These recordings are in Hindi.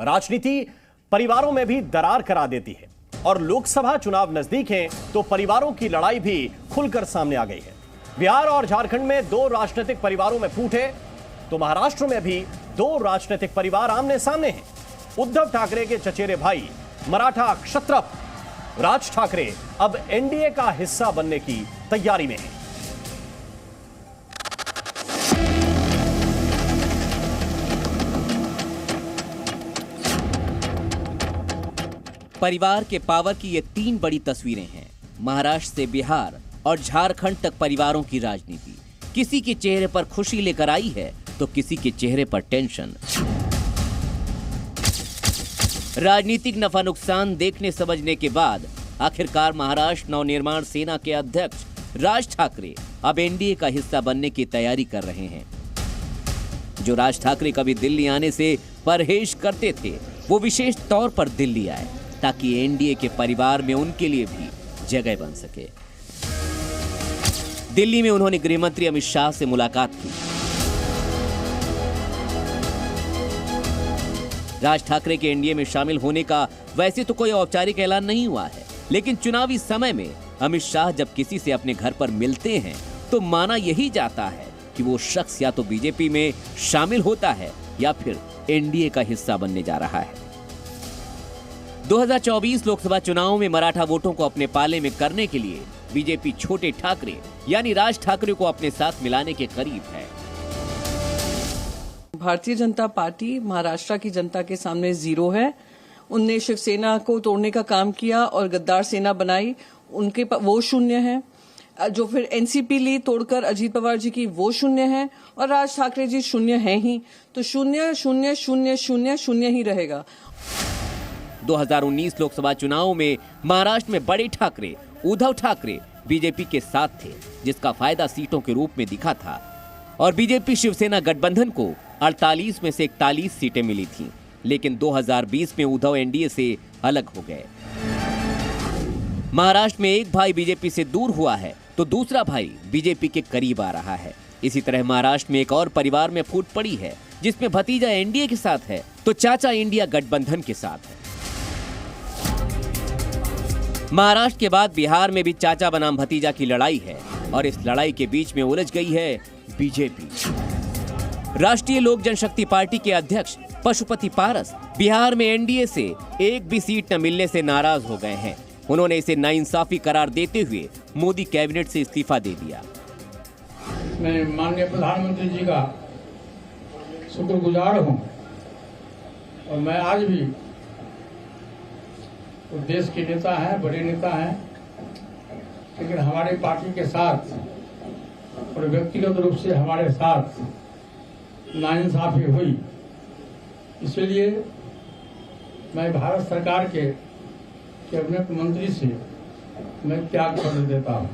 राजनीति परिवारों में भी दरार करा देती है और लोकसभा चुनाव नजदीक हैं तो परिवारों की लड़ाई भी खुलकर सामने आ गई है। बिहार और झारखंड में दो राजनीतिक परिवारों में फूट है तो महाराष्ट्र में भी दो राजनीतिक परिवार आमने सामने हैं। उद्धव ठाकरे के चचेरे भाई मराठा क्षत्रप राज ठाकरे अब एनडीए का हिस्सा बनने की तैयारी में हैं। परिवार के पावर की ये तीन बड़ी तस्वीरें हैं। महाराष्ट्र से बिहार और झारखंड तक परिवारों की राजनीति किसी के चेहरे पर खुशी लेकर आई है तो किसी के चेहरे पर टेंशन। राजनीतिक नफा नुकसान देखने समझने के बाद आखिरकार महाराष्ट्र नवनिर्माण सेना के अध्यक्ष राज ठाकरे अब एनडीए का हिस्सा बनने की तैयारी कर रहे हैं। जो राज ठाकरे कभी दिल्ली आने से परहेज करते थे वो विशेष तौर पर दिल्ली आए ताकि एनडीए के परिवार में उनके लिए भी जगह बन सके। दिल्ली में उन्होंने गृहमंत्री अमित शाह से मुलाकात की। राज ठाकरे के एनडीए में शामिल होने का वैसे तो कोई औपचारिक ऐलान नहीं हुआ है, लेकिन चुनावी समय में अमित शाह जब किसी से अपने घर पर मिलते हैं तो माना यही जाता है कि वो शख्स या तो बीजेपी में शामिल होता है या फिर एनडीए का हिस्सा बनने जा रहा है। 2024 लोकसभा चुनाव में मराठा वोटों को अपने पाले में करने के लिए बीजेपी छोटे ठाकरे यानी राज ठाकरे को अपने साथ मिलाने के करीब है। भारतीय जनता पार्टी महाराष्ट्र की जनता के सामने जीरो है। उनने शिवसेना को तोड़ने का काम किया और गद्दार सेना बनाई, उनके वो शून्य है। जो फिर एनसीपी ली तोड़कर अजीत पवार जी की, वो शून्य है। और राज ठाकरे जी शून्य है ही, तो शून्य शून्य शून्य शून्य शून्य ही रहेगा। 2019 लोकसभा चुनाव में महाराष्ट्र में बड़े ठाकरे उद्धव ठाकरे बीजेपी के साथ थे, जिसका फायदा सीटों के रूप में दिखा था और बीजेपी शिवसेना गठबंधन को 48 में से 41 सीटें मिली थीं। लेकिन 2020 में उद्धव एनडीए से अलग हो गए। महाराष्ट्र में एक भाई बीजेपी से दूर हुआ है तो दूसरा भाई बीजेपी के करीब आ रहा है। इसी तरह महाराष्ट्र में एक और परिवार में फूट पड़ी है, जिसमें भतीजा एनडीए के साथ है तो चाचा इंडिया गठबंधन के साथ है। महाराष्ट्र के बाद बिहार में भी चाचा बनाम भतीजा की लड़ाई है और इस लड़ाई के बीच में उलझ गई है बीजेपी। राष्ट्रीय लोक जनशक्ति पार्टी के अध्यक्ष पशुपति पारस बिहार में एनडीए से एक भी सीट न मिलने से नाराज हो गए हैं। उन्होंने इसे नाइंसाफी करार देते हुए मोदी कैबिनेट से इस्तीफा दे दिया। मैं माननीय प्रधानमंत्री जी का शुक्रगुजार हूं और मैं आज भी वो देश के नेता हैं, बड़े नेता हैं, लेकिन हमारी पार्टी के साथ और व्यक्तिगत रूप से हमारे साथ नाइंसाफी हुई, इसलिए मैं भारत सरकार के कैबिनेट मंत्री से मैं त्याग कर देता हूं।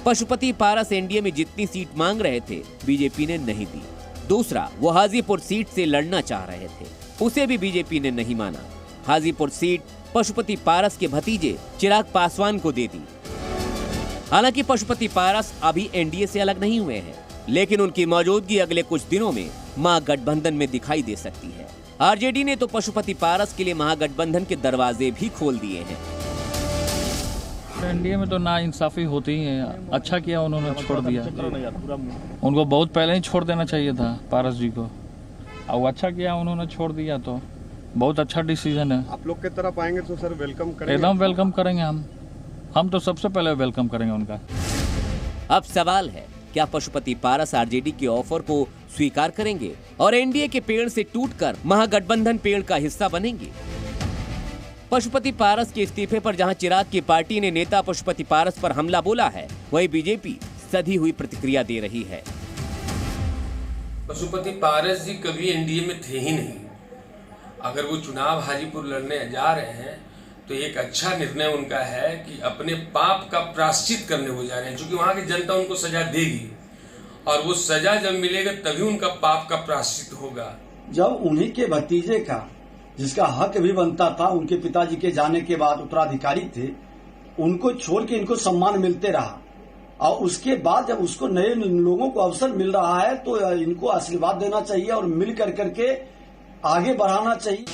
पशुपति पारस एनडीए में जितनी सीट मांग रहे थे बीजेपी ने नहीं दी। दूसरा, वो हाजीपुर सीट से लड़ना चाह रहे थे, उसे भी बीजेपी ने नहीं माना। हाजीपुर सीट पशुपति पारस के भतीजे चिराग पासवान को दे दी। हालांकि पशुपति पारस अभी एनडीए से अलग नहीं हुए हैं, लेकिन उनकी मौजूदगी अगले कुछ दिनों में महागठबंधन में दिखाई दे सकती है। आरजेडी ने तो पशुपति पारस के लिए महागठबंधन के दरवाजे भी खोल दिए हैं। एनडीए में तो नाइंसाफी होती ही है। अच्छा किया उन्होंने छोड़ दिया, उनको बहुत पहले ही छोड़ देना चाहिए था पारस जी को, और अच्छा किया उन्होंने छोड़ दिया, तो बहुत अच्छा डिसीजन है। आप लोग की तरफ आएंगे तो सर वेलकम करेंगे? एकदम वेलकम करेंगे हम तो सबसे पहले वेलकम करेंगे उनका। अब सवाल है, क्या पशुपति पारस आरजेडी के ऑफर को स्वीकार करेंगे और एनडीए के पेड़ से टूटकर महागठबंधन पेड़ का हिस्सा बनेंगे? पशुपति पारस के इस्तीफे पर जहां चिराग की पार्टी ने नेता पशुपति पारस पर हमला बोला है, वहीं बीजेपी सधी हुई प्रतिक्रिया दे रही है। पशुपति पारस जी कभी एनडीए में थे ही नहीं। अगर वो चुनाव हाजीपुर लड़ने जा रहे हैं तो एक अच्छा निर्णय उनका है कि अपने पाप का प्रायश्चित करने वो जा रहे हैं, क्योंकि वहां की जनता उनको सजा देगी और वो सजा जब मिलेगा तभी उनका पाप का प्रायश्चित होगा। जब उन्हीं के भतीजे का, जिसका हक भी बनता था, उनके पिताजी के जाने के बाद उत्तराधिकारी थे, उनको छोड़ के इनको सम्मान मिलते रहा और उसके बाद जब उसको नए लोगों को अवसर मिल रहा है तो इनको आशीर्वाद देना चाहिए और मिल कर करके आगे बढ़ाना चाहिए।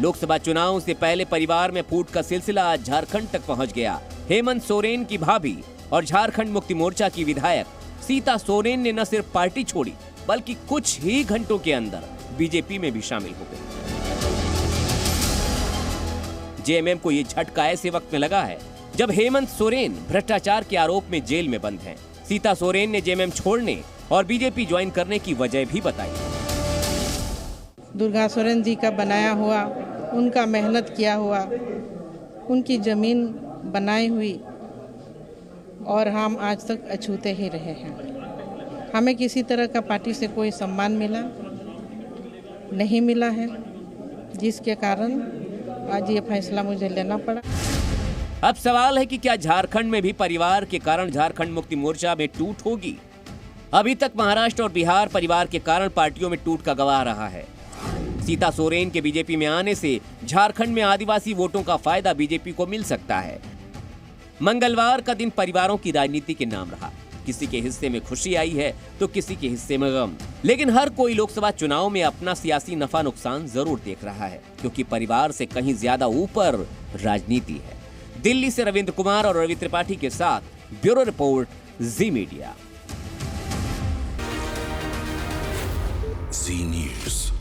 लोकसभा चुनाव से पहले परिवार में फूट का सिलसिला आज झारखंड तक पहुंच गया। हेमंत सोरेन की भाभी और झारखंड मुक्ति मोर्चा की विधायक सीता सोरेन ने न सिर्फ पार्टी छोड़ी बल्कि कुछ ही घंटों के अंदर बीजेपी में भी शामिल हो गई। जेएमएम को यह झटका ऐसे वक्त में लगा है जब हेमंत सोरेन भ्रष्टाचार के आरोप में जेल में बंद हैं। सीता सोरेन ने जेएमएम छोड़ने और बीजेपी ज्वाइन करने की वजह भी बताई। दुर्गा सोरेन जी का बनाया हुआ, उनका मेहनत किया हुआ, उनकी जमीन बनाई हुई और हम आज तक अछूते ही रहे हैं। हमें किसी तरह का पार्टी से कोई सम्मान नहीं मिला है, जिसके कारण आज ये फैसला मुझे लेना पड़ा। अब सवाल है कि क्या झारखंड में भी परिवार के कारण झारखंड मुक्ति मोर्चा में टूट होगी? अभी तक महाराष्ट्र और बिहार परिवार के कारण पार्टियों में टूट का गवाह रहा है। सीता सोरेन के बीजेपी में आने से झारखंड में आदिवासी वोटों का फायदा बीजेपी को मिल सकता है। मंगलवार का दिन परिवारों की राजनीति के नाम रहा। किसी के हिस्से में खुशी आई है तो किसी के हिस्से में गम, लेकिन हर कोई लोकसभा चुनाव में अपना सियासी नफा नुकसान जरूर देख रहा है, क्योंकि परिवार से कहीं ज्यादा ऊपर राजनीति है। दिल्ली से रविंद्र कुमार और रवि त्रिपाठी के साथ ब्यूरो रिपोर्ट, जी मीडिया। जी न्यूज़।